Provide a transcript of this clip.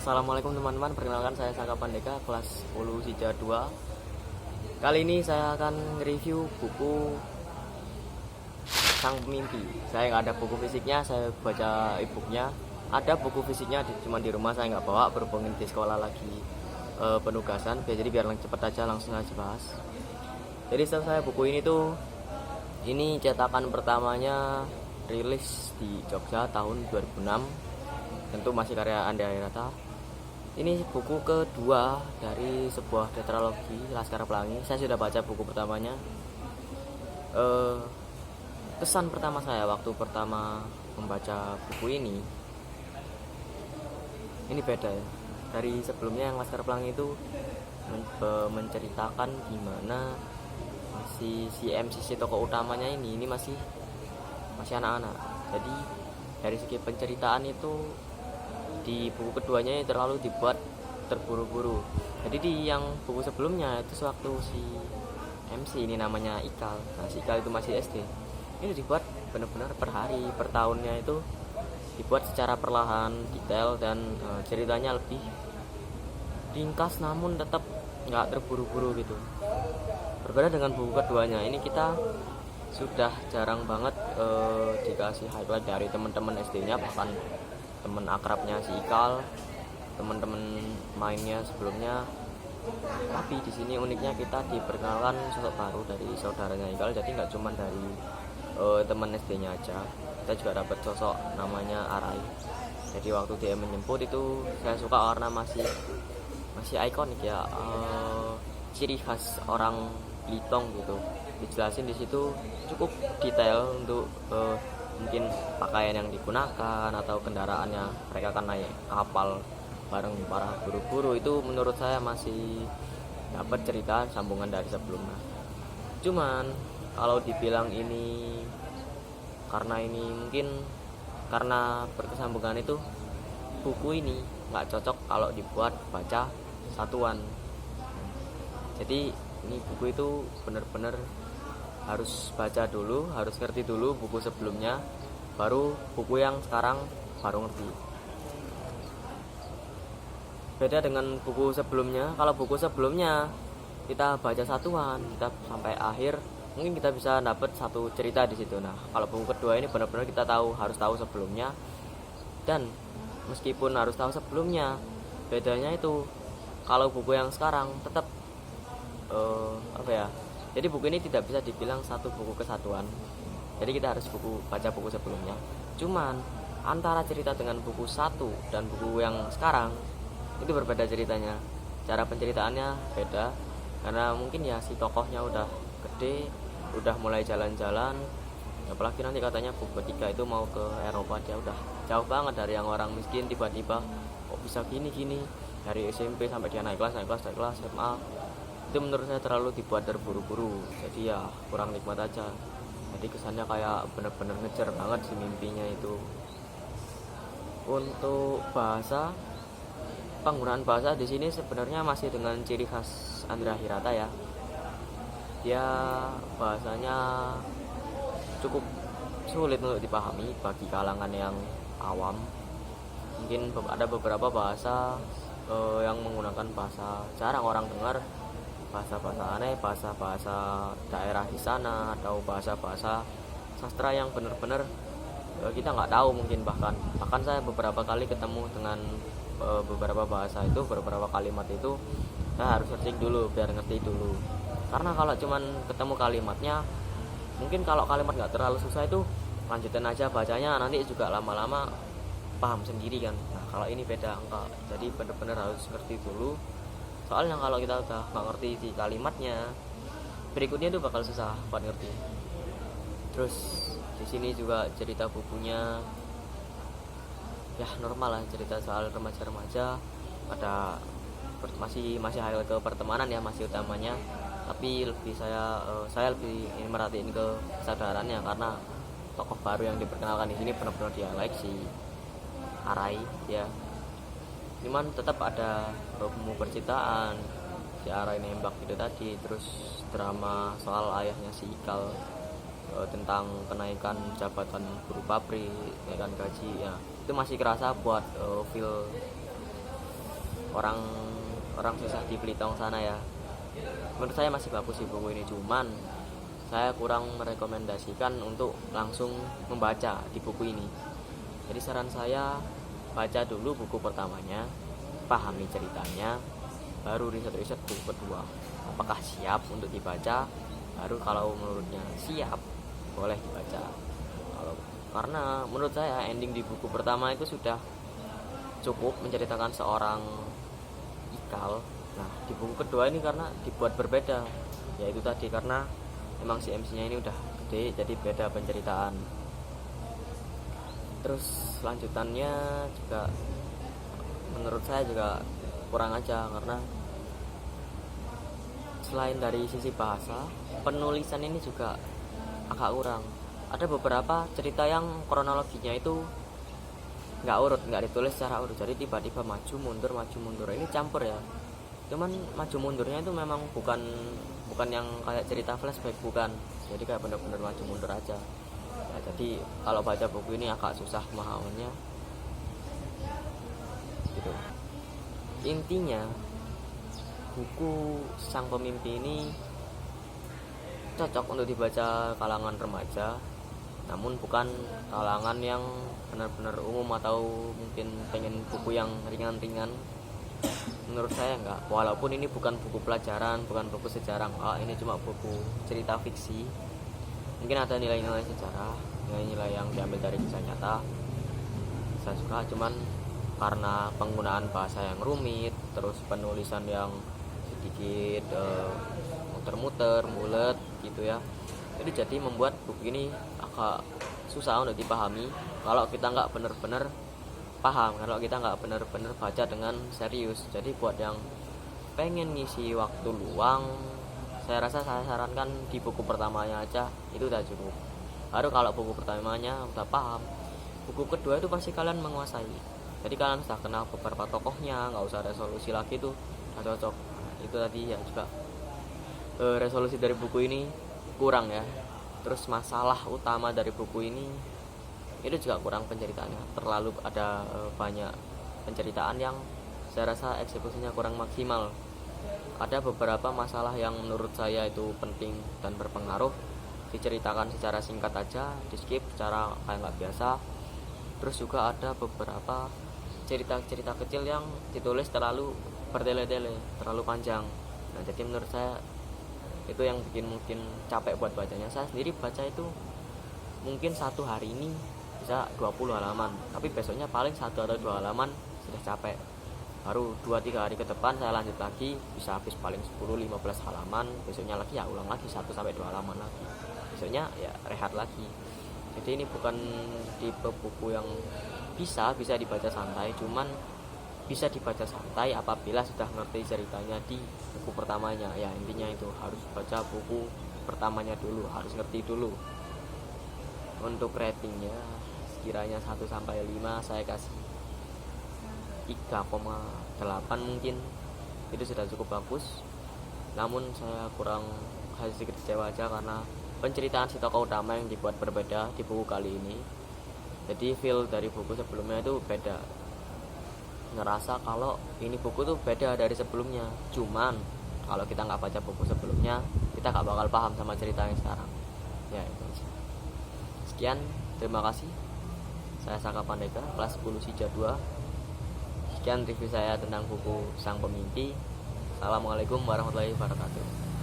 Assalamualaikum teman-teman, perkenalkan saya Saka Pandeka, kelas 10 Sija 2. Kali ini saya akan review buku Sang Pemimpi. Saya nggak ada buku fisiknya, saya baca e-booknya. Ada buku fisiknya, cuma di rumah saya nggak bawa, berhubung di sekolah lagi penugasan. Jadi biar cepet aja, langsung aja bahas. Jadi setelah saya buku ini cetakan pertamanya rilis di Jogja tahun 2006. Tentu masih karya Andi Hairata. Ini buku kedua dari sebuah tetralogi Laskar Pelangi. Saya sudah baca buku pertamanya. Kesan pertama saya waktu pertama membaca buku ini beda ya. Dari sebelumnya yang Laskar Pelangi itu menceritakan gimana si MCC tokoh utamanya ini masih anak-anak. Jadi dari segi penceritaan itu di buku keduanya terlalu dibuat terburu-buru. Jadi di yang buku sebelumnya itu sewaktu si MC ini namanya Ikal. Nah, si Ikal itu masih SD. Ini dibuat benar-benar per hari, per tahunnya itu dibuat secara perlahan, detail, dan ceritanya lebih ringkas namun tetap nggak terburu-buru gitu. Berbeda dengan buku keduanya, ini kita sudah jarang banget dikasih highlight dari teman-teman SD-nya, bahkan teman akrabnya si Ikal, teman-teman mainnya sebelumnya. Tapi di sini uniknya kita diperkenalkan sosok baru dari saudaranya Ikal. Jadi nggak cuma dari teman SD-nya aja, kita juga dapat sosok namanya Arai. Jadi waktu dia menjemput itu saya suka karena masih ikonik ya, ciri khas orang Blitong gitu. Dijelasin di situ cukup detail untuk mungkin pakaian yang digunakan atau kendaraannya. Mereka akan naik kapal bareng para guru-guru. Itu menurut saya masih dapat cerita sambungan dari sebelumnya. Cuman kalau dibilang ini mungkin karena berkesambungan itu, buku ini nggak cocok kalau dibuat baca satuan. Jadi ini buku itu benar-benar harus baca dulu, harus ngerti dulu buku sebelumnya, baru buku yang sekarang baru ngerti. Beda dengan buku sebelumnya. Kalau buku sebelumnya kita baca satuan, kita sampai akhir, mungkin kita bisa dapat satu cerita di situ. Nah, kalau buku kedua ini benar-benar kita harus tahu sebelumnya. Dan meskipun harus tahu sebelumnya, bedanya itu kalau buku yang sekarang tetap jadi buku ini tidak bisa dibilang satu buku kesatuan. Jadi kita harus baca buku sebelumnya. Cuman antara cerita dengan buku satu dan buku yang sekarang itu berbeda ceritanya. Cara penceritaannya beda, karena mungkin ya si tokohnya udah gede, udah mulai jalan-jalan. Apalagi nanti katanya buku ketiga itu mau ke Eropa, dia udah jauh banget dari yang orang miskin. Tiba-tiba kok bisa gini dari SMP sampai dia naik kelas SMA. Itu menurut saya terlalu dibuat terburu-buru, jadi ya kurang nikmat aja. Jadi kesannya kayak bener-bener ngejar banget si mimpinya itu. Untuk penggunaan bahasa di sini sebenarnya masih dengan ciri khas Andra Hirata ya. Dia bahasanya cukup sulit untuk dipahami bagi kalangan yang awam. Mungkin ada beberapa bahasa yang menggunakan bahasa jarang orang dengar, bahasa-bahasa aneh, bahasa-bahasa daerah di sana, atau bahasa-bahasa sastra yang benar-benar kita nggak tahu mungkin. Bahkan saya beberapa kali ketemu dengan beberapa bahasa itu, beberapa kalimat itu saya harus searching dulu biar ngerti dulu. Karena kalau cuman ketemu kalimatnya, mungkin kalau kalimat nggak terlalu susah itu lanjutin aja bacanya, nanti juga lama-lama paham sendiri kan. Nah, kalau ini beda enggak, jadi benar-benar harus ngerti dulu. Soalnya kalau kita udah nggak ngerti si kalimatnya, berikutnya itu bakal susah buat ngerti. Terus di sini juga cerita bukunya ya normal lah, cerita soal remaja-remaja. Ada masih highlight ke pertemanan ya, masih utamanya. Tapi saya lebih merhatiin ke kesadarannya, karena tokoh baru yang diperkenalkan di sini benar-benar dia like si Arai ya. Cuman tetap ada bumbu percintaan, si Arai nembak itu tadi, terus drama soal ayahnya si Ikal, tentang kenaikan jabatan guru pabrik, kenaikan gaji ya. Itu masih kerasa buat feel orang orang susah di Belitung sana ya. Menurut saya masih bagus sih buku ini, cuman saya kurang merekomendasikan untuk langsung membaca di buku ini. Jadi saran saya, baca dulu buku pertamanya, pahami ceritanya, baru riset-riset buku kedua. Apakah siap untuk dibaca? Baru kalau menurutnya siap, boleh dibaca. Karena menurut saya ending di buku pertama itu sudah cukup menceritakan seorang Ikal. Nah, di buku kedua ini karena dibuat berbeda, yaitu tadi karena memang si MC-nya ini udah gede, jadi beda penceritaan. Terus lanjutannya juga menurut saya juga kurang aja, karena selain dari sisi bahasa, penulisan ini juga agak kurang. Ada beberapa cerita yang kronologinya itu nggak ditulis secara urut, jadi tiba-tiba maju mundur ini campur ya. Cuman maju mundurnya itu memang bukan yang kayak cerita flashback, bukan, jadi kayak bener-bener maju mundur aja ya. Jadi kalau baca buku ini agak susah memahaminya gitu. Intinya buku Sang Pemimpi ini cocok untuk dibaca kalangan remaja, namun bukan kalangan yang benar-benar umum atau mungkin pengen buku yang ringan-ringan. Menurut saya enggak, walaupun ini bukan buku pelajaran, bukan buku sejarah, enggak, ini cuma buku cerita fiksi. Mungkin ada nilai-nilai sejarah, nilai-nilai yang diambil dari kisah nyata, saya suka. Cuman karena penggunaan bahasa yang rumit, terus penulisan yang sedikit muter-muter, mulet gitu ya, jadi membuat buku ini agak susah untuk dipahami kalau kita nggak bener-bener paham, kalau kita nggak bener-bener baca dengan serius. Jadi buat yang pengen ngisi waktu luang, saya rasa saya sarankan di buku pertamanya aja, itu udah cukup. Baru kalau buku pertamanya udah paham, buku kedua itu pasti kalian menguasai. Jadi kalian sudah kenal beberapa tokohnya, nggak usah resolusi lagi, tuh udah cocok. Nah, itu tadi ya juga resolusi dari buku ini kurang ya. Terus masalah utama dari buku ini itu juga kurang penceritaannya, terlalu ada banyak penceritaan yang saya rasa eksekusinya kurang maksimal. Ada beberapa masalah yang menurut saya itu penting dan berpengaruh, diceritakan secara singkat aja, di skip secara kayak nggak biasa. Terus juga ada beberapa cerita-cerita kecil yang ditulis terlalu bertele-tele, terlalu panjang. Nah, jadi menurut saya itu yang bikin mungkin capek buat bacanya. Saya sendiri baca itu mungkin satu hari ini bisa 20 halaman, tapi besoknya paling 1 atau 2 halaman sudah capek. Baru 2-3 hari ke depan saya lanjut lagi, bisa habis paling 10-15 halaman. Besoknya lagi ya ulang lagi 1-2 halaman lagi, besoknya ya rehat lagi. Jadi ini bukan tipe buku yang bisa dibaca santai, cuman bisa dibaca santai apabila sudah ngerti ceritanya di buku pertamanya. Ya intinya itu, harus baca buku pertamanya dulu, harus ngerti dulu. Untuk ratingnya sekiranya 1-5 saya kasih 3,8 mungkin, itu sudah cukup bagus. Namun saya kurang sedikit kecewa aja karena penceritaan si tokoh utama yang dibuat berbeda di buku kali ini. Jadi feel dari buku sebelumnya itu beda, ngerasa kalau ini buku tuh beda dari sebelumnya. Cuman kalau kita nggak baca buku sebelumnya, kita nggak bakal paham sama cerita yang sekarang. Ya itu aja. Sekian, terima kasih. Saya Saka Pandega, kelas 10 Sija 2. Sekian review saya tentang buku Sang Pemimpi. Assalamualaikum warahmatullahi wabarakatuh.